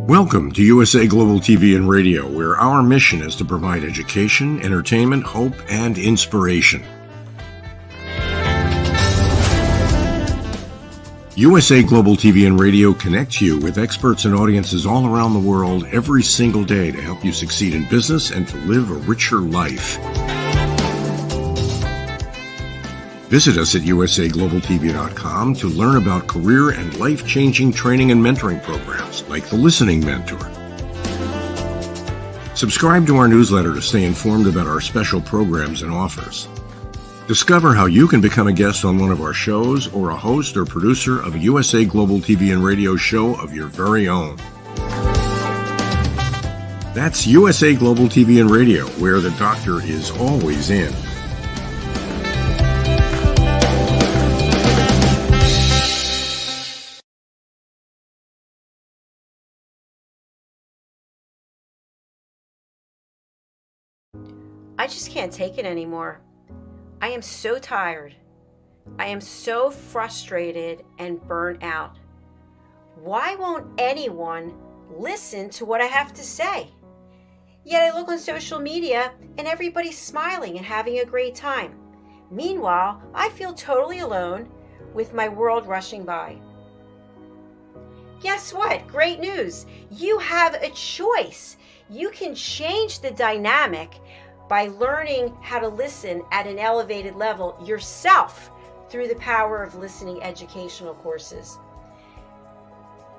Welcome to USA Global TV and Radio, where our mission is to provide education, entertainment, hope, and inspiration. USA Global TV and Radio connects you with experts and audiences all around the world every single day to help you succeed in business and to live a richer life. Visit us at usaglobaltv.com to learn about career and life-changing training and mentoring programs like the Listening Mentor. Subscribe to our newsletter to stay informed about our special programs and offers. Discover how you can become a guest on one of our shows or a host or producer of a USA Global TV and Radio show of your very own. That's USA Global TV and Radio, where the doctor is always in. I just can't take it anymore. I am so tired. I am so frustrated and burnt out. Why won't anyone listen to what I have to say? Yet I look on social media and everybody's smiling and having a great time. Meanwhile, I feel totally alone with my world rushing by. Guess what? Great news. You have a choice. You can change the dynamic by learning how to listen at an elevated level yourself through the power of listening educational courses.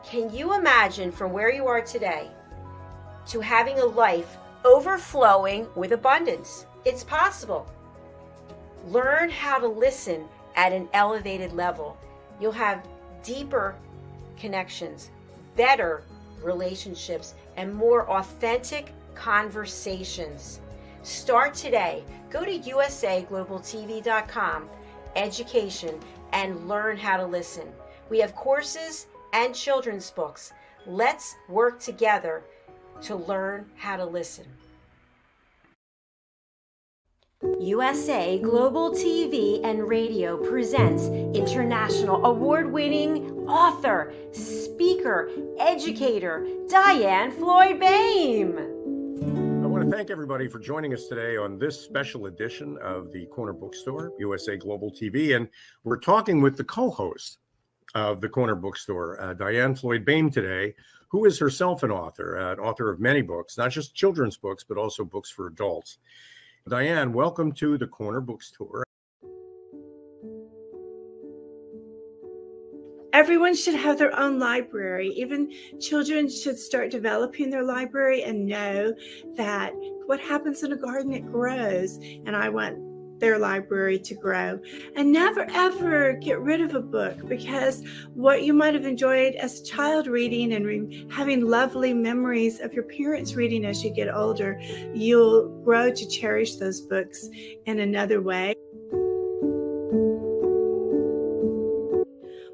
Can you imagine from where you are today to having a life overflowing with abundance? It's possible. Learn how to listen at an elevated level. You'll have deeper connections, better relationships, and more authentic conversations. Start today. Go to usaglobaltv.com, education, and learn how to listen. We have courses and children's books. Let's work together to learn how to listen. USA Global TV and Radio presents international award-winning author, speaker, educator, Diane Floyd-Boehm. I want to thank everybody for joining us today on this special edition of the Corner Bookstore, USA Global TV. And we're talking with the co-host of the Corner Bookstore, Diane Floyd-Boehm today, who is herself an author of many books, not just children's books, but also books for adults. Diane, welcome to the Corner Bookstore. Everyone should have their own library. Even children should start developing their library and know that what happens in a garden, it grows. And I want their library to grow. And never, ever get rid of a book, because what you might have enjoyed as a child reading and having lovely memories of your parents reading as you get older, you'll grow to cherish those books in another way.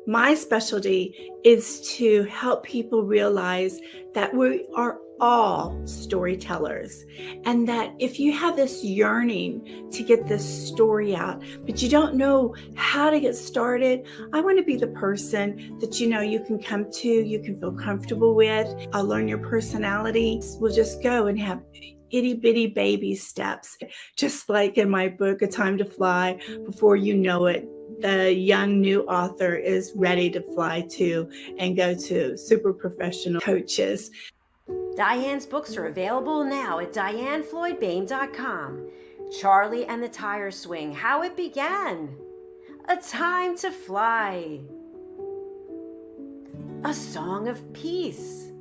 My specialty is to help people realize that we are all storytellers, and that if you have this yearning to get this story out, but you don't know how to get started, I want to be the person that you can come to, you can feel comfortable with. I'll learn your personality. We'll just go and have itty bitty baby steps, just like in my book, A Time to Fly. Before you know it, the young new author is ready to fly to and go to super professional coaches. Diane's books are available now at dianefloydboehm.com. Charlie and the Tire Swing, How It Began. A Time to Fly. A Song of Peace.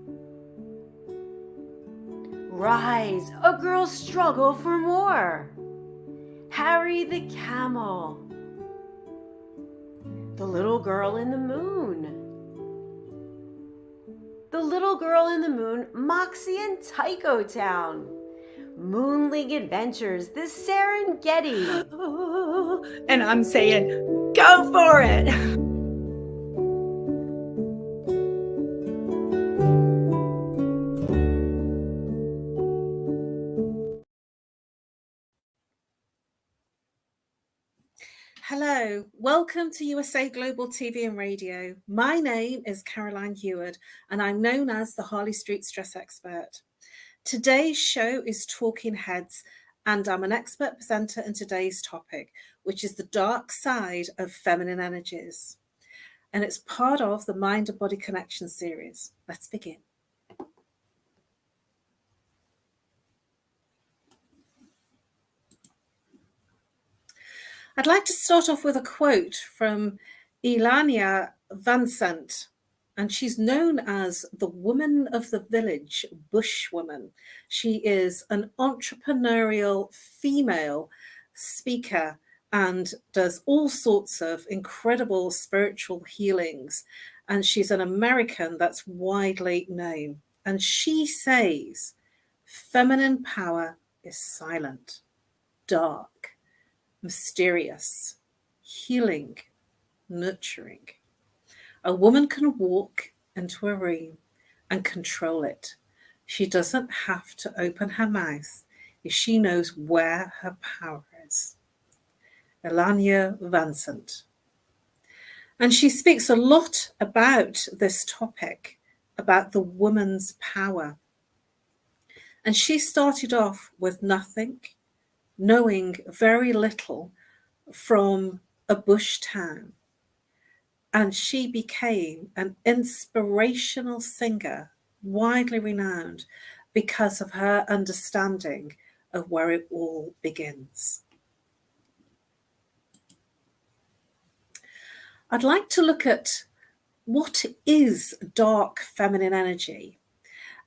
Rise, a Girl's Struggle for More. Harry the Camel. The Little Girl in the Moon. The Little Girl in the Moon, Moxie and Tycho Town. Moon League Adventures, The Serengeti. And I'm saying, go for it. Hello, welcome to USA Global TV and Radio. My name is Caroline Heward and I'm known as the Harley Street Stress Expert. Today's show is Talking Heads and I'm an expert presenter in today's topic, which is the dark side of feminine energies. And it's part of the Mind and Body Connection series. Let's begin. I'd like to start off with a quote from Elania Vincent, and she's known as the woman of the village, bushwoman. She is an entrepreneurial female speaker and does all sorts of incredible spiritual healings. And she's an American that's widely known. And she says, feminine power is silent, dark, mysterious, healing, nurturing. A woman can walk into a room and control it. She doesn't have to open her mouth if she knows where her power is. Elania Vincent. And she speaks a lot about this topic, about the woman's power. And she started off with nothing, knowing very little, from a bush town. And she became an inspirational singer, widely renowned because of her understanding of where it all begins. I'd like to look at what is dark feminine energy.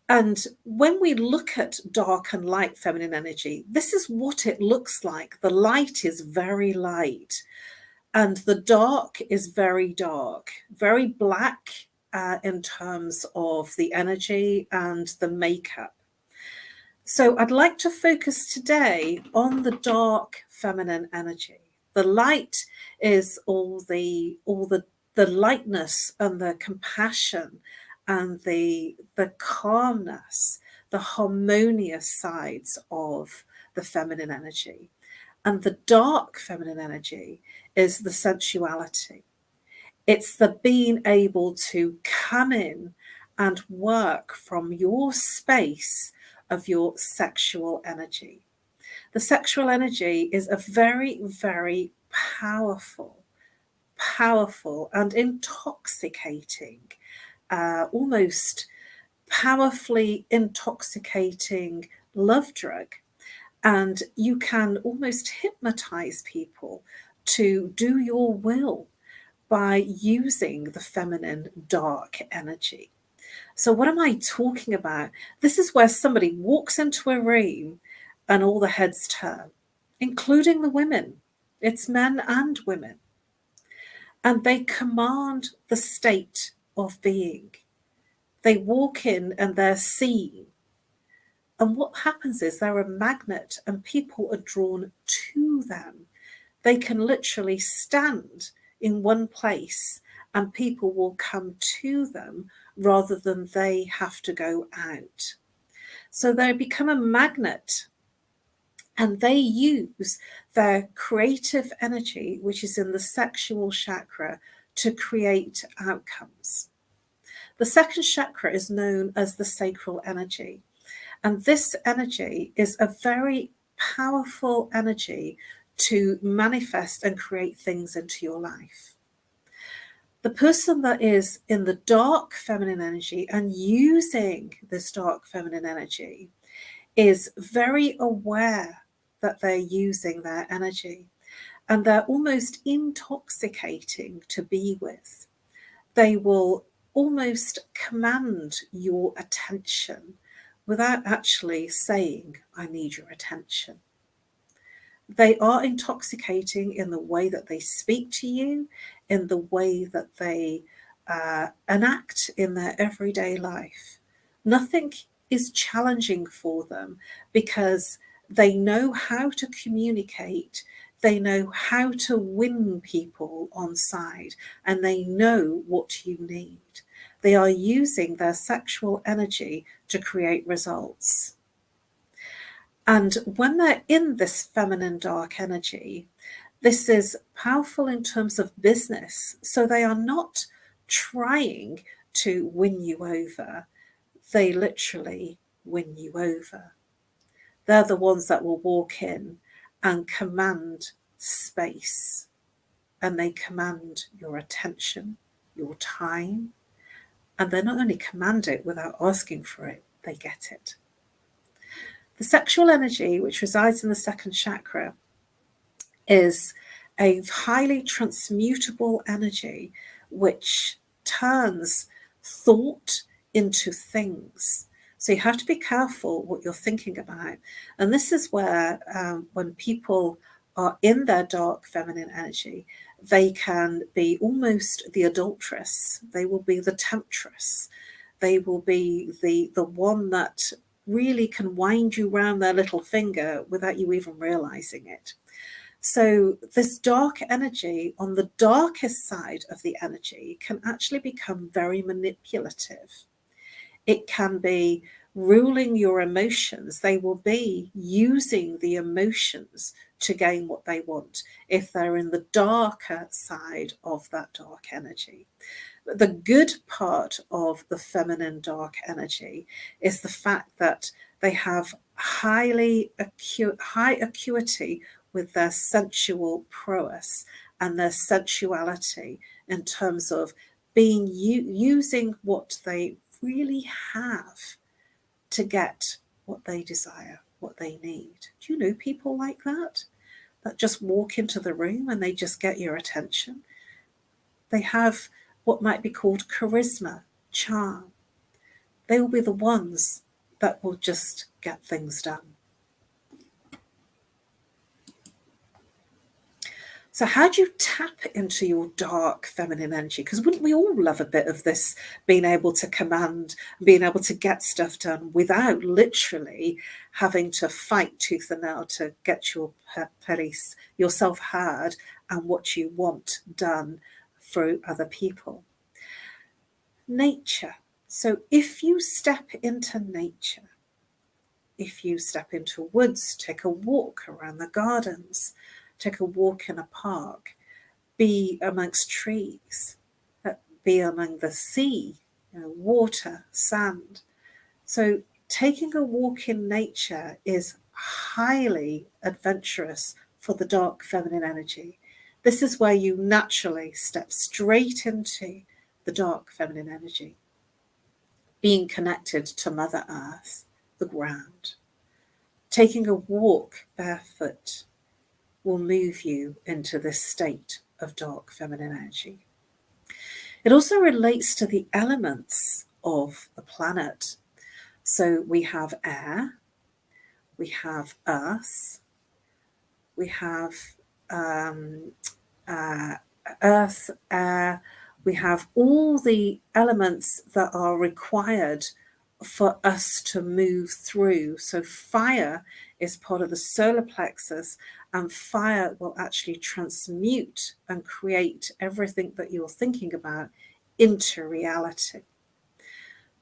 And when we look at dark and light feminine energy, this is what it looks like. The light is very light and the dark is very dark, very black in terms of the energy and the makeup. So I'd like to focus today on the dark feminine energy. The light is all the lightness and the compassion and the calmness, the harmonious sides of the feminine energy. And the dark feminine energy is the sensuality. It's the being able to come in and work from your space of your sexual energy. The sexual energy is a very, very powerful and intoxicating, almost powerfully intoxicating love drug. And you can almost hypnotize people to do your will by using the feminine dark energy. So what am I talking about? This is where somebody walks into a room and all the heads turn, including the women. It's men and women. And they command the state of being. They walk in and they're seen. And what happens is they're a magnet and people are drawn to them. They can literally stand in one place and people will come to them rather than they have to go out. So they become a magnet and they use their creative energy, which is in the sexual chakra, to create outcomes. The second chakra is known as the sacral energy. And this energy is a very powerful energy to manifest and create things into your life. The person that is in the dark feminine energy and using this dark feminine energy is very aware that they're using their energy and they're almost intoxicating to be with. They will almost command your attention without actually saying, I need your attention. They are intoxicating in the way that they speak to you, in the way that they enact in their everyday life. Nothing is challenging for them because they know how to communicate, they know how to win people on side, and they know what you need. They are using their sexual energy to create results. And when they're in this feminine dark energy, This is powerful in terms of business. So they are not trying to win you over. They literally win you over. They're the ones that will walk in and command space, and they command your attention, your time, and they not only command it without asking for it, they get it. The sexual energy, which resides in the second chakra, is a highly transmutable energy which turns thought into things. So you have to be careful what you're thinking about. And this is where when people are in their dark feminine energy, they can be almost the adulteress. They will be the temptress. They will be the one that really can wind you round their little finger without you even realizing it. So this dark energy on the darkest side of the energy can actually become very manipulative. It can be ruling your emotions. They will be using the emotions to gain what they want if they're in the darker side of that dark energy. The good part of the feminine dark energy is the fact that they have high acuity with their sensual prowess and their sensuality in terms of being using what they really have to get what they desire, what they need. Do you know people like that just walk into the room and they just get your attention? They have what might be called charisma, charm. They will be the ones that will just get things done. So how do you tap into your dark feminine energy? Because wouldn't we all love a bit of this, being able to command, being able to get stuff done without literally having to fight tooth and nail to get yourself heard and what you want done through other people? Nature. So if you step into nature, if you step into woods, take a walk around the gardens, take a walk in a park, be amongst trees, be among the sea, water, sand. So taking a walk in nature is highly adventurous for the dark feminine energy. This is where you naturally step straight into the dark feminine energy, being connected to Mother Earth, the ground. Taking a walk barefoot will move you into this state of dark feminine energy. It also relates to the elements of the planet. So we have air, we have earth, we have earth, air, we have all the elements that are required for us to move through. So fire is part of the solar plexus, and fire will actually transmute and create everything that you're thinking about into reality.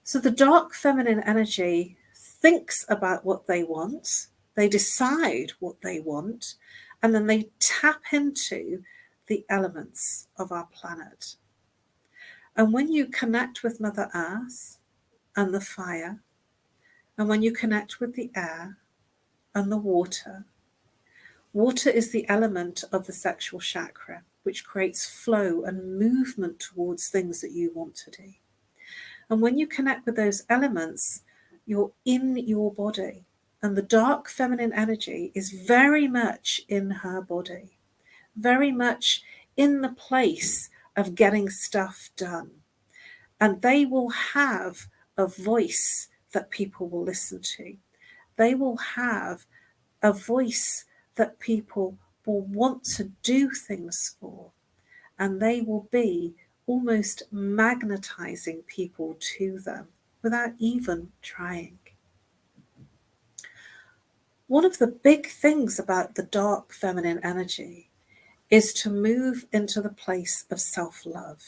So the dark feminine energy thinks about what they want, they decide what they want, and then they tap into the elements of our planet. And when you connect with Mother Earth and the fire, and when you connect with the air and the water, water is the element of the sexual chakra, which creates flow and movement towards things that you want to do. And when you connect with those elements, you're in your body. And the dark feminine energy is very much in her body, very much in the place of getting stuff done. And they will have a voice that people will listen to. They will have a voice that people will want to do things for. And they will be almost magnetizing people to them without even trying. One of the big things about the dark feminine energy is to move into the place of self-love,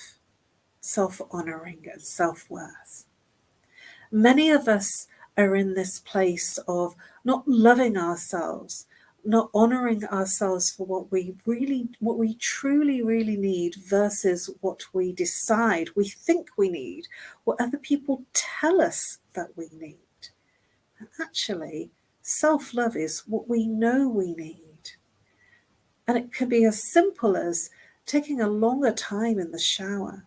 self-honoring, and self-worth. Many of us are in this place of not loving ourselves, not honoring ourselves for what we truly, really need versus what we decide, we think we need, what other people tell us that we need. And actually, self-love is what we know we need. And it could be as simple as taking a longer time in the shower.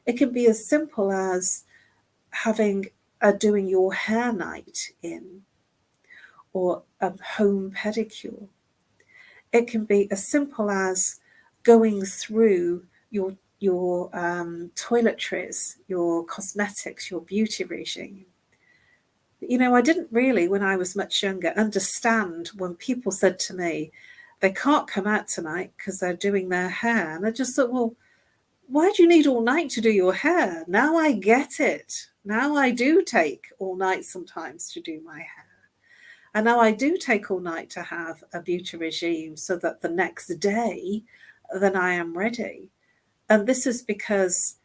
It can be as simple as having doing your hair night in, or a home pedicure. It can be as simple as going through your toiletries, your cosmetics, your beauty regime. You know, I didn't really, when I was much younger, understand when people said to me, they can't come out tonight because they're doing their hair. And I just thought, well, why do you need all night to do your hair? Now I get it. Now I do take all night sometimes to do my hair. And now I do take all night to have a beauty regime so that the next day, then I am ready. And this is because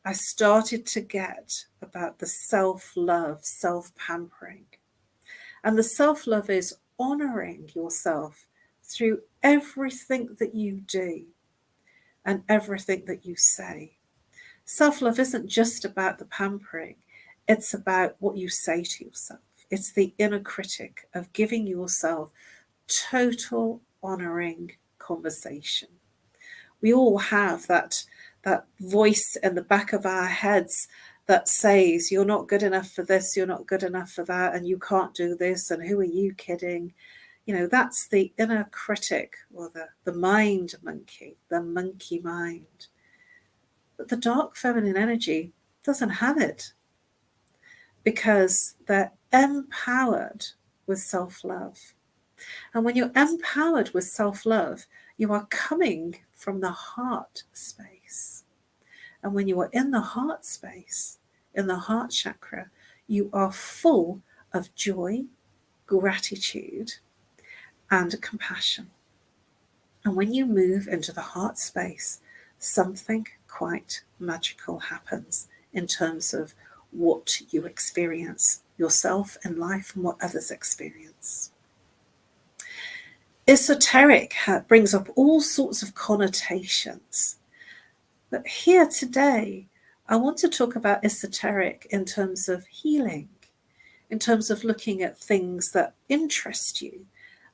I started to get about the self-love, self-pampering. And the self-love is honoring yourself through everything that you do and everything that you say. Self-love isn't just about the pampering. It's about what you say to yourself. It's the inner critic of giving yourself total honoring conversation. We all have that voice in the back of our heads that says, you're not good enough for this, you're not good enough for that, and you can't do this, and who are you kidding? You know, that's the inner critic, or the mind monkey, the monkey mind. But the dark feminine energy doesn't have it, because they're empowered with self-love. And when you're empowered with self-love, you are coming from the heart space. And when you are in the heart space, in the heart chakra, you are full of joy, gratitude, and compassion. And when you move into the heart space, something quite magical happens in terms of what you experience yourself in life and what others experience. Esoteric brings up all sorts of connotations. But here today, I want to talk about esoteric in terms of healing, in terms of looking at things that interest you.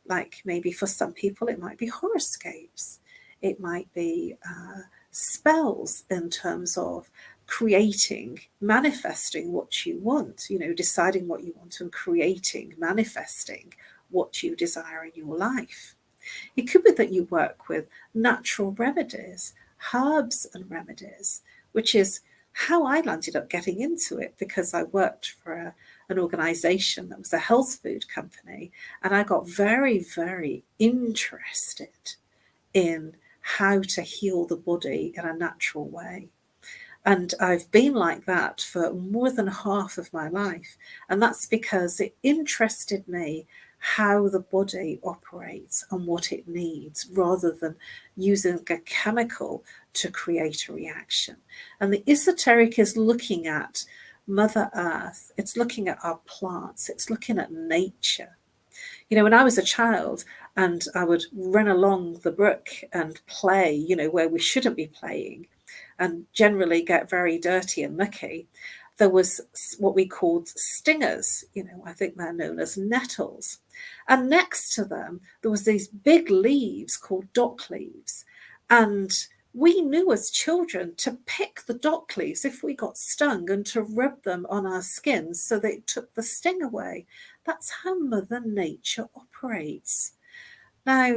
Like maybe for some people, it might be horoscopes. It might be spells in terms of creating, manifesting what you want, you know, deciding what you want and creating, manifesting what you desire in your life. It could be that you work with natural remedies, herbs and remedies, which is how I landed up getting into it, because I worked for an organization that was a health food company, and I got very, very interested in how to heal the body in a natural way. And I've been like that for more than half of my life. And that's because it interested me how the body operates and what it needs, rather than using a chemical to create a reaction. And the esoteric is looking at Mother Earth. It's looking at our plants. It's looking at nature. You know, when I was a child and I would run along the brook and play, you know, where we shouldn't be playing, and generally get very dirty and mucky, there was what we called stingers. You know, I think they're known as nettles. And next to them, there was these big leaves called dock leaves. And we knew as children to pick the dock leaves if we got stung and to rub them on our skins so that it took the sting away. That's how Mother Nature operates. Now,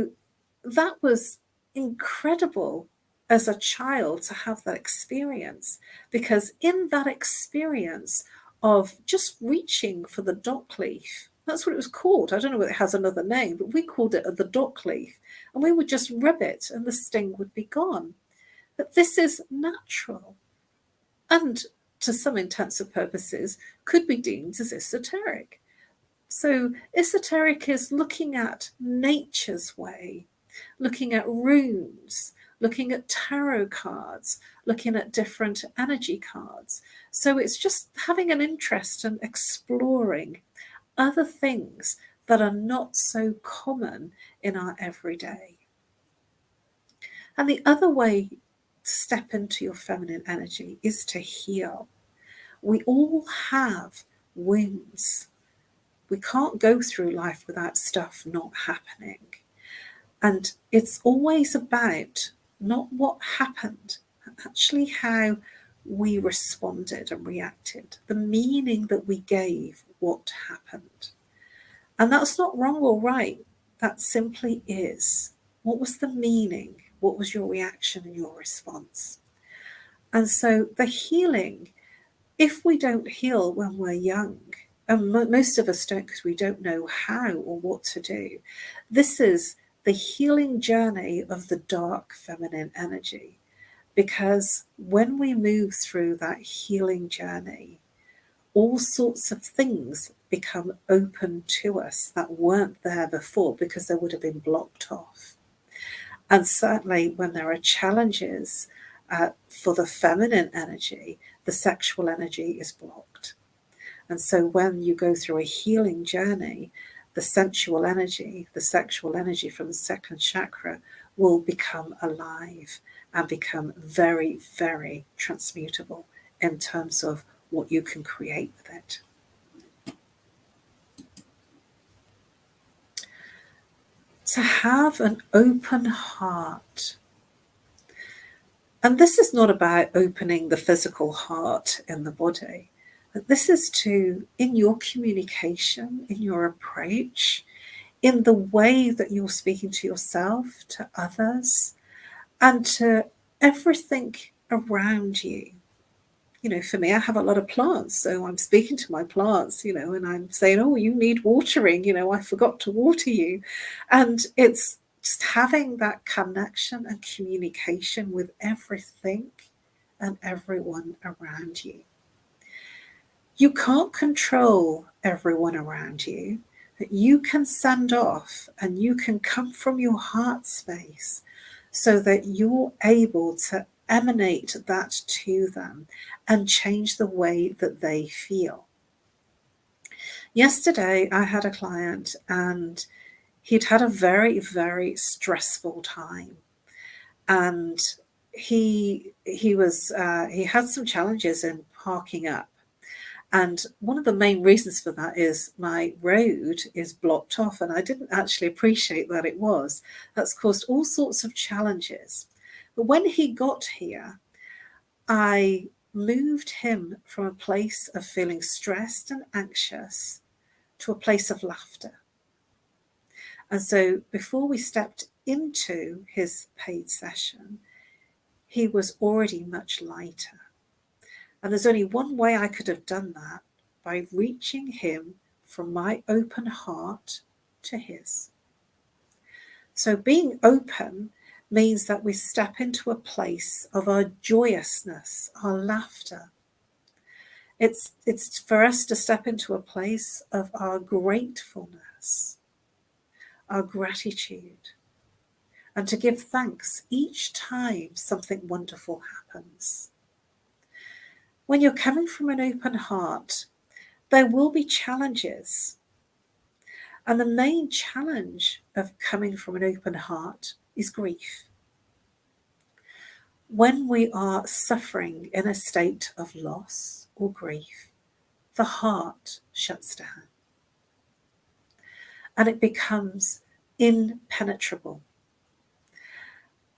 that was incredible as a child to have that experience, because in that experience of just reaching for the dock leaf, that's what it was called. I don't know whether it has another name, but we called it the dock leaf, and we would just rub it and the sting would be gone. But this is natural, and to some intents and purposes could be deemed as esoteric. So esoteric is looking at nature's way, looking at runes, looking at tarot cards, looking at different energy cards. So it's just having an interest in exploring other things that are not so common in our everyday. And the other way to step into your feminine energy is to heal. We all have wounds. We can't go through life without stuff not happening. And it's always about not what happened, but actually how we responded and reacted, the meaning that we gave what happened. And that's not wrong or right. That simply is. What was the meaning? What was your reaction and your response? And so the healing, if we don't heal when we're young, and most of us don't because we don't know how or what to do, this is the healing journey of the dark feminine energy. Because when we move through that healing journey, all sorts of things become open to us that weren't there before because they would have been blocked off. And certainly when there are challenges for the feminine energy, the sexual energy is blocked. And so when you go through a healing journey, the sensual energy, the sexual energy from the second chakra will become alive and become very, very transmutable in terms of what you can create with it. To have an open heart. And this is not about opening the physical heart in the body. This is to, in your communication, in your approach, in the way that you're speaking to yourself, to others, and to everything around you. You know, for me, I have a lot of plants, so I'm speaking to my plants, you know, and I'm saying, oh, you need watering, you know, I forgot to water you. And it's just having that connection and communication with everything and everyone around you. You can't control everyone around you, but you can send off and you can come from your heart space so that you're able to emanate that to them and change the way that they feel. Yesterday, I had a client and he'd had a very, very stressful time. And he had some challenges in parking up. And one of the main reasons for that is my road is blocked off, and I didn't actually appreciate that it was. That's caused all sorts of challenges. But when he got here, I moved him from a place of feeling stressed and anxious to a place of laughter. And so before we stepped into his paid session, he was already much lighter. And there's only one way I could have done that, by reaching him from my open heart to his. So being open means that we step into a place of our joyousness, our laughter. It's for us to step into a place of our gratefulness, our gratitude, and to give thanks each time something wonderful happens. When you're coming from an open heart, there will be challenges. And the main challenge of coming from an open heart is grief. When we are suffering in a state of loss or grief, the heart shuts down and it becomes impenetrable.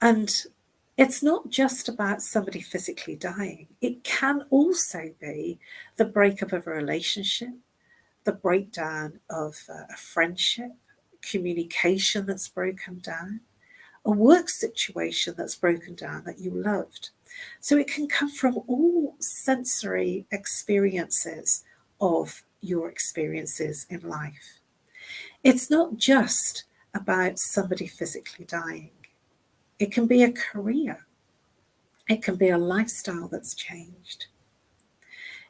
And it's not just about somebody physically dying. It can also be the breakup of a relationship, the breakdown of a friendship, communication that's broken down, a work situation that's broken down that you loved. So it can come from all sensory experiences of your experiences in life. It's not just about somebody physically dying. It can be a career. It can be a lifestyle that's changed.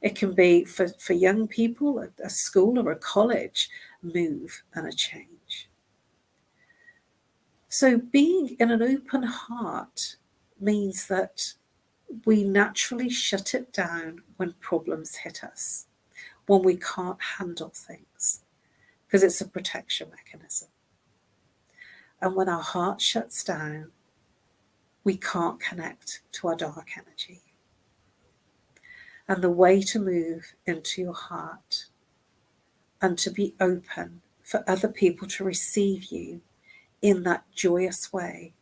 It can be, for young people, a school or a college move and a change. So being in an open heart means that we naturally shut it down when problems hit us, when we can't handle things. because it's a protection mechanism. And when our heart shuts down, we can't connect to our dark energy. And the way to move into your heart and to be open for other people to receive you in that joyous way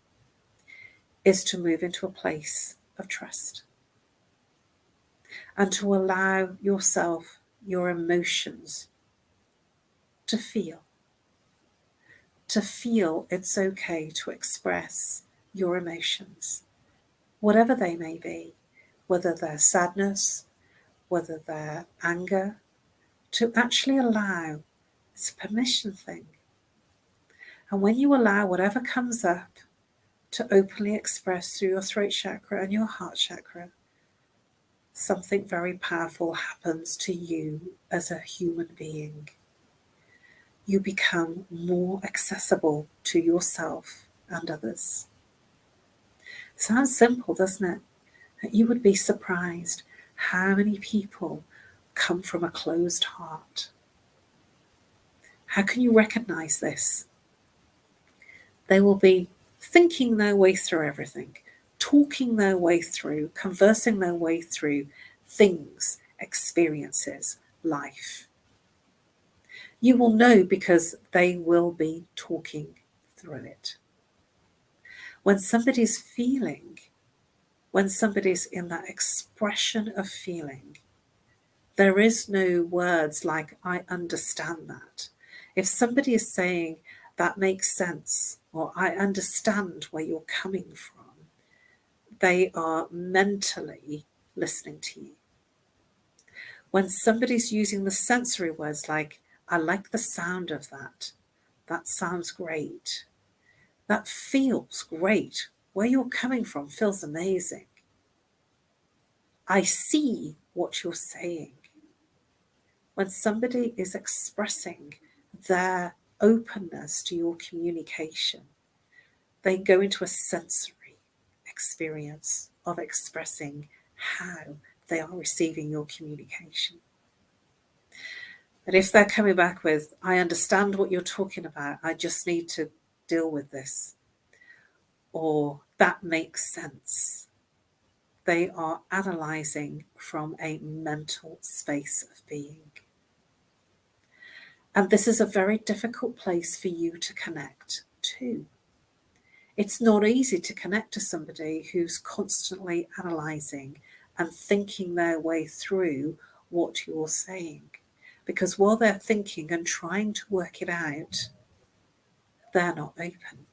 is to move into a place of trust and to allow yourself, your emotions, to feel it's okay to express your emotions, whatever they may be, whether they're sadness, whether they're anger, to actually allow. It's a permission thing. And when you allow whatever comes up to openly express through your throat chakra and your heart chakra, something very powerful happens to you as a human being. You become more accessible to yourself and others. Sounds simple, doesn't it? You would be surprised how many people come from a closed heart. How can you recognize this? They will be thinking their way through everything, talking their way through, conversing their way through things, experiences, life. You will know because they will be talking through it. When somebody's feeling, when somebody's in that expression of feeling, there is no words like, I understand that. If somebody is saying, that makes sense, or I understand where you're coming from, they are mentally listening to you. When somebody's using the sensory words like, I like the sound of that, that sounds great, that feels great, where you're coming from feels amazing, I see what you're saying. When somebody is expressing their openness to your communication, they go into a sensory experience of expressing how they are receiving your communication. But if they're coming back with, I understand what you're talking about, I just need to deal with this, or that makes sense, they are analysing from a mental space of being. And this is a very difficult place for you to connect to. It's not easy to connect to somebody who's constantly analysing and thinking their way through what you're saying. Because while they're thinking and trying to work it out, they're not open.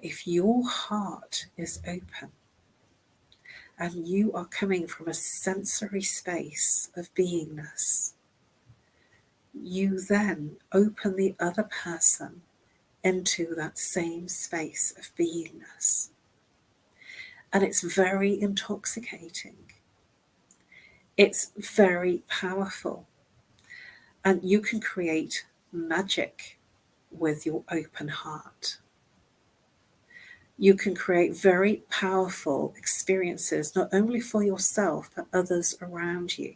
If your heart is open and you are coming from a sensory space of beingness, you then open the other person into that same space of beingness. And it's very intoxicating. It's very powerful. And you can create magic with your open heart. You can create very powerful experiences, not only for yourself, but others around you.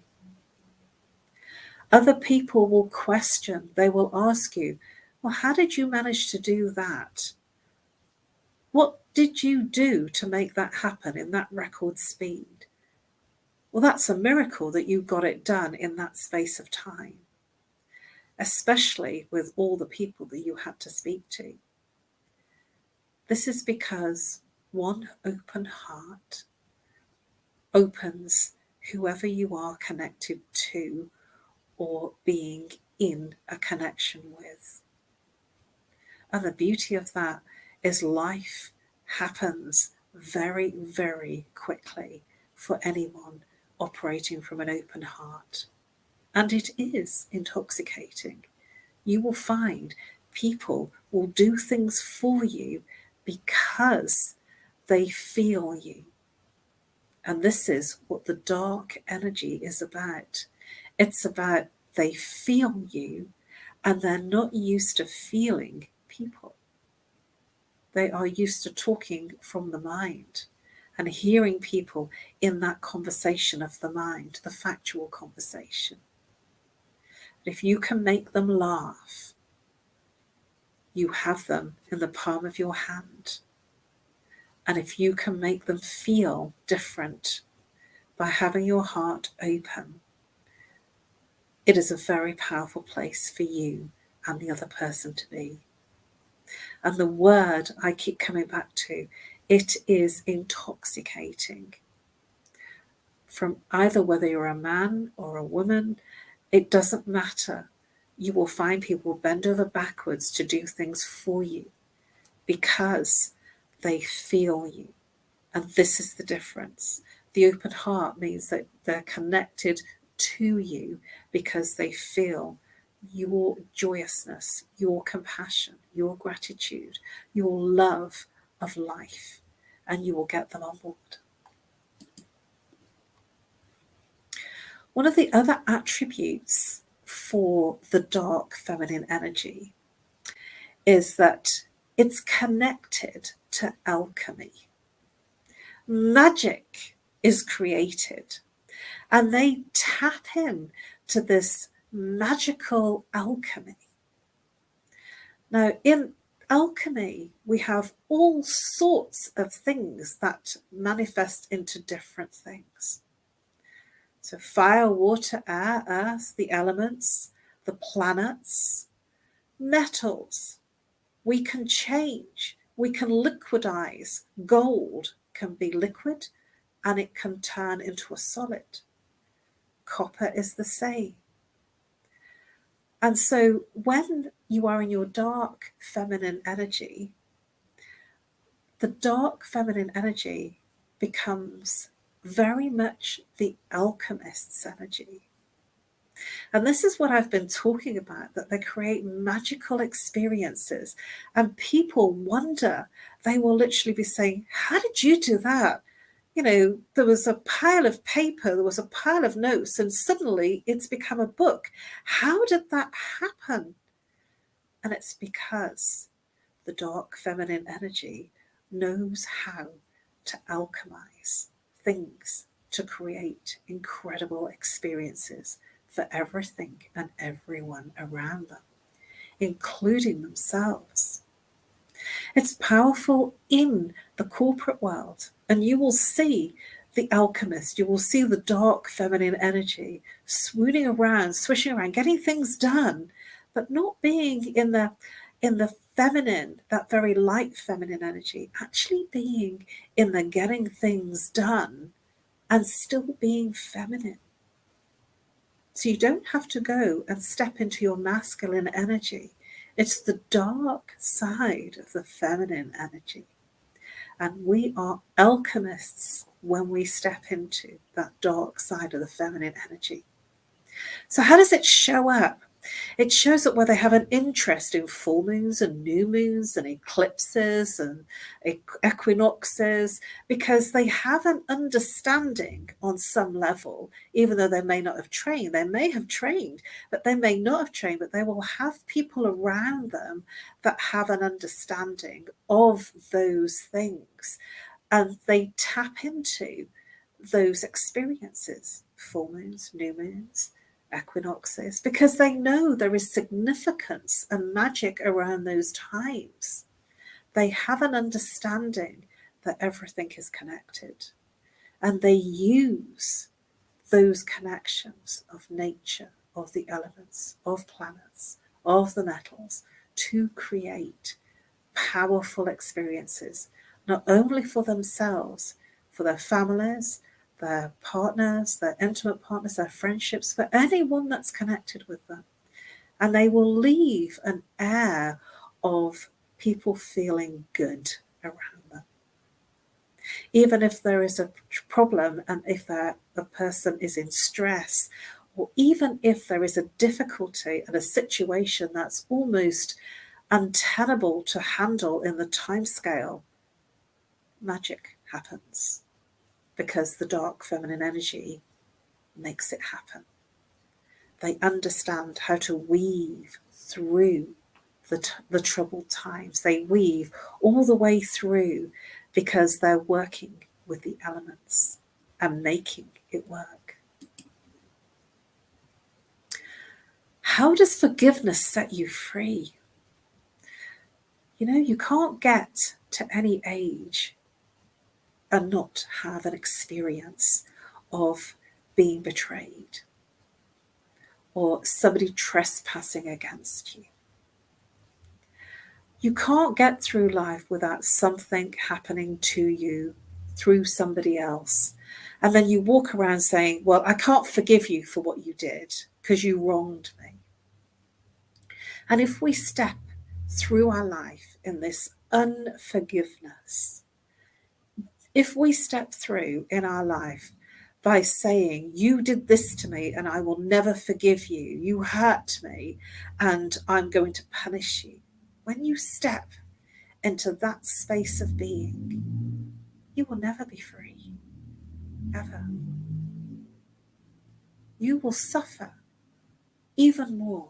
Other people will question, they will ask you, well, how did you manage to do that? What did you do to make that happen in that record speed? Well, that's a miracle that you got it done in that space of time, especially with all the people that you had to speak to. This is because one open heart opens whoever you are connected to or being in a connection with. And the beauty of that is life happens very, very quickly for anyone operating from an open heart. And it is intoxicating. You will find people will do things for you because they feel you. And this is what the dark energy is about. It's about they feel you and they're not used to feeling people. They are used to talking from the mind and hearing people in that conversation of the mind, the factual conversation. If you can make them laugh, you have them in the palm of your hand. And if you can make them feel different by having your heart open, it is a very powerful place for you and the other person to be. And the word I keep coming back to, it is intoxicating. From either whether you're a man or a woman, it doesn't matter. You will find people bend over backwards to do things for you because they feel you. And this is the difference. The open heart means that they're connected to you because they feel your joyousness, your compassion, your gratitude, your love of life, and you will get them on board. One of the other attributes for the dark feminine energy is that it's connected to alchemy. Magic is created, and they tap in to this magical alchemy. Now, in alchemy, we have all sorts of things that manifest into different things. So fire, water, air, earth, the elements, the planets, metals. We can change, we can liquidize. Gold can be liquid and it can turn into a solid. Copper is the same. And so when you are in your dark feminine energy, the dark feminine energy becomes very much the alchemist's energy. And this is what I've been talking about, that they create magical experiences and people wonder, they will literally be saying, how did you do that? You know, there was a pile of paper, there was a pile of notes, and suddenly it's become a book. How did that happen? And it's because the dark feminine energy knows how to alchemize things to create incredible experiences for everything and everyone around them, including themselves. It's powerful in the corporate world, and you will see the alchemist, you will see the dark feminine energy swooning around, swishing around, getting things done, but not being in the feminine, that very light feminine energy, actually being in the getting things done and still being feminine. So you don't have to go and step into your masculine energy. It's the dark side of the feminine energy. And we are alchemists when we step into that dark side of the feminine energy. So how does it show up? It shows up where they have an interest in full moons and new moons and eclipses and equinoxes, because they have an understanding on some level, even though they may not have trained. They may have trained, but they may not have trained, but they will have people around them that have an understanding of those things. And they tap into those experiences, full moons, new moons, equinoxes, because they know there is significance and magic around those times. They have an understanding that everything is connected, and they use those connections of nature, of the elements, of planets, of the metals to create powerful experiences, not only for themselves, for their families, their partners, their intimate partners, their friendships, for anyone that's connected with them. And they will leave an air of people feeling good around them. Even if there is a problem, and if a person is in stress, or even if there is a difficulty and a situation that's almost untenable to handle in the timescale, magic happens. Because the dark feminine energy makes it happen. They understand how to weave through the troubled times. They weave all the way through because they're working with the elements and making it work. How does forgiveness set you free? You know, you can't get to any age and not have an experience of being betrayed or somebody trespassing against you. You can't get through life without something happening to you through somebody else. And then you walk around saying, well, I can't forgive you for what you did because you wronged me. And if we step through our life in this unforgiveness, if we step through in our life by saying, you did this to me and I will never forgive you, you hurt me and I'm going to punish you. When you step into that space of being, you will never be free, ever. You will suffer even more,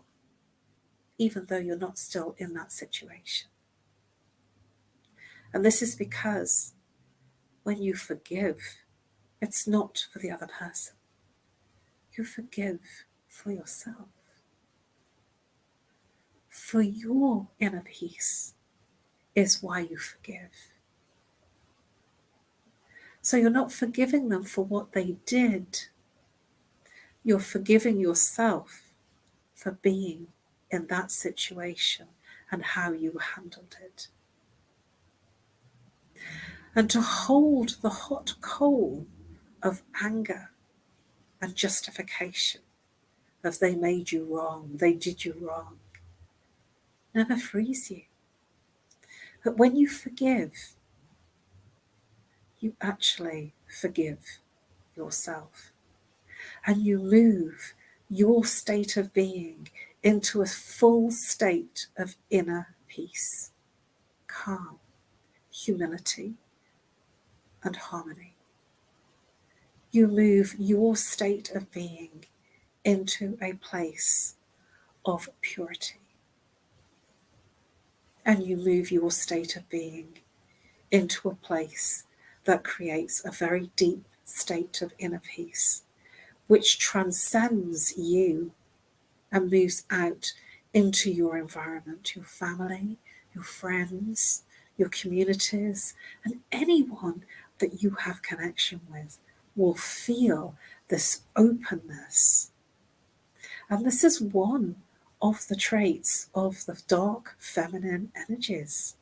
even though you're not still in that situation. And this is because when you forgive, it's not for the other person. You forgive for yourself, for your inner peace is why you forgive. So you're not forgiving them for what they did. You're forgiving yourself for being in that situation and how you handled it. And to hold the hot coal of anger and justification of they made you wrong, they did you wrong, never frees you. But when you forgive, you actually forgive yourself. And you move your state of being into a full state of inner peace, calm, humility, and harmony. You move your state of being into a place of purity. And you move your state of being into a place that creates a very deep state of inner peace, which transcends you and moves out into your environment, your family, your friends, your communities, and anyone that you have connection with will feel this openness. And this is one of the traits of the dark feminine energies,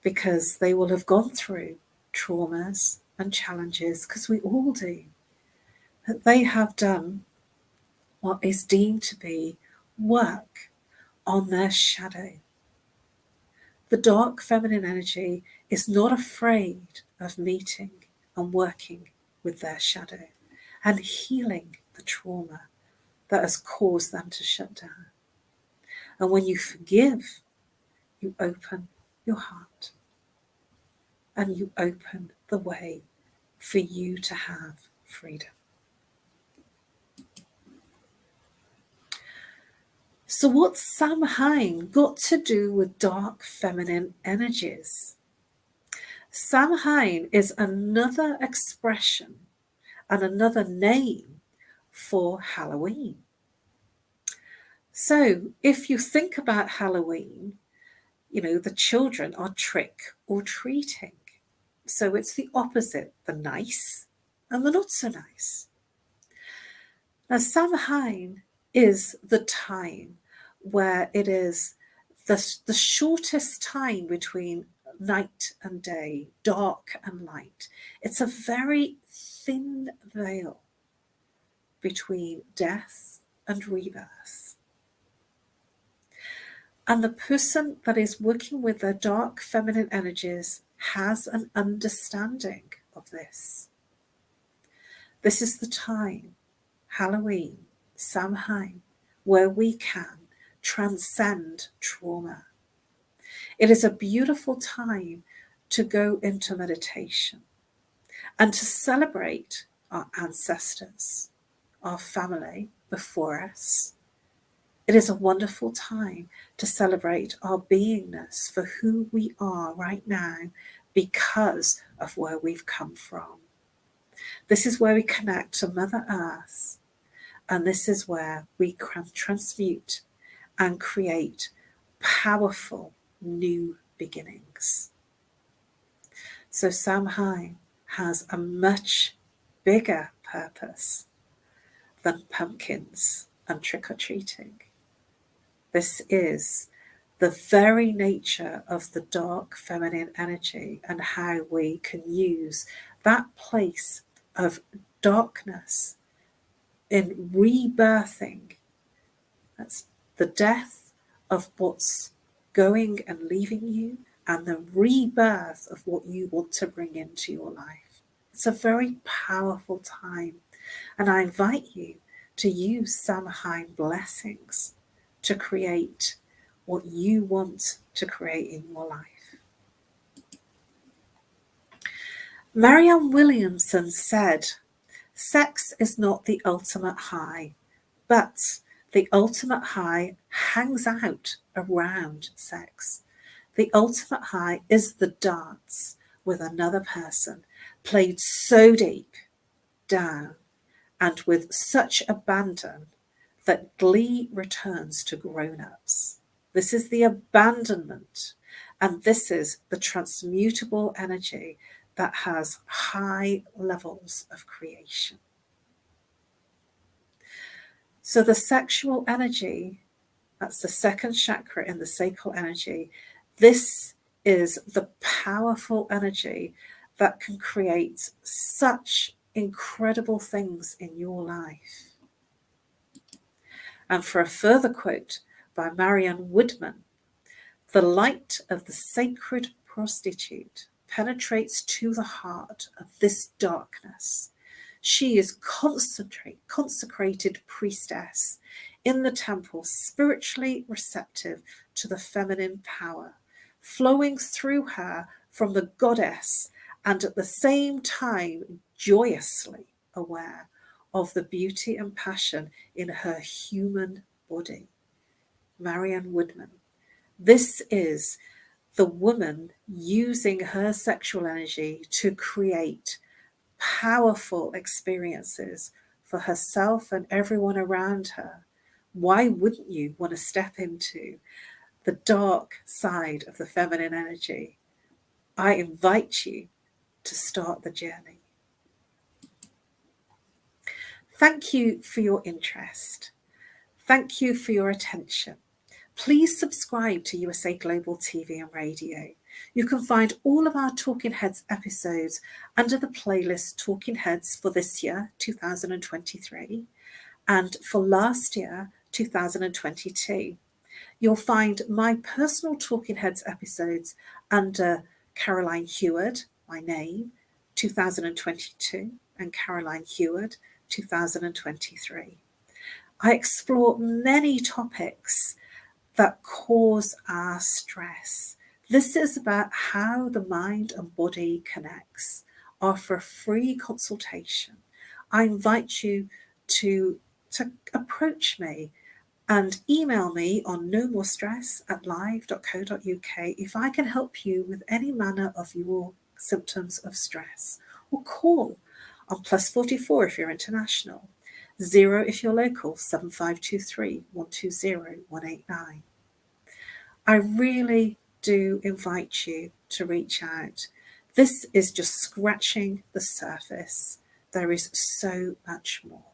because they will have gone through traumas and challenges, because we all do, that they have done what is deemed to be work on their shadow. The dark feminine energy is not afraid of meeting and working with their shadow and healing the trauma that has caused them to shut down. And when you forgive, you open your heart and you open the way for you to have freedom. So what's SAMHAIN got to do with dark feminine energies? SAMHAIN is another expression and another name for Halloween. So if you think about Halloween, you know, the children are trick or treating. So it's the opposite, the nice and the not so nice. Now, SAMHAIN is the time where it is the shortest time between night and day, dark and light. It's a very thin veil between death and rebirth. And the person that is working with their dark feminine energies has an understanding of this. This is the time, Halloween, SAMHAIN, where we can transcend trauma. It is a beautiful time to go into meditation and to celebrate our ancestors, our family before us. It is a wonderful time to celebrate our beingness for who we are right now because of where we've come from. This is where we connect to Mother Earth And this is where we can transmute and create powerful new beginnings. So SAMHAIN has a much bigger purpose than pumpkins and trick-or-treating. This is the very nature of the dark feminine energy and how we can use that place of darkness in rebirthing. That's the death of what's going and leaving you and the rebirth of what you want to bring into your life. It's a very powerful time, and I invite you to use SAMHAIN blessings to create what you want to create in your life. Marianne Williamson said, "Sex is not the ultimate high, but the ultimate high hangs out around sex. The ultimate high is the dance with another person, played so deep down and with such abandon that glee returns to grown-ups. This is the abandonment, and this is the transmutable energy that has high levels of creation." So the sexual energy, that's the second chakra in the sacral energy, this is the powerful energy that can create such incredible things in your life. And for a further quote by Marianne Woodman, "The light of the sacred prostitute penetrates to the heart of this darkness. She is consecrated priestess in the temple, spiritually receptive to the feminine power, flowing through her from the goddess, and at the same time joyously aware of the beauty and passion in her human body." Marianne Woodman. This is the woman using her sexual energy to create powerful experiences for herself and everyone around her. Why wouldn't you want to step into the dark side of the feminine energy? I invite you to start the journey. Thank you for your interest. Thank you for your attention. Please subscribe to USA Global TV and Radio. You can find all of our Talking Heads episodes under the playlist Talking Heads for this year, 2023, and for last year, 2022. You'll find my personal Talking Heads episodes under Caroline Heward, my name, 2022, and Caroline Heward, 2023. I explore many topics that cause our stress. This is about how the mind and body connects. I offer a free consultation. I invite you to approach me and email me on nomorestress@live.co.uk if I can help you with any manner of your symptoms of stress, or call on +44 if you're international, 0 if you're local, 7523 120 189. I really do invite you to reach out. This is just scratching the surface. There is so much more.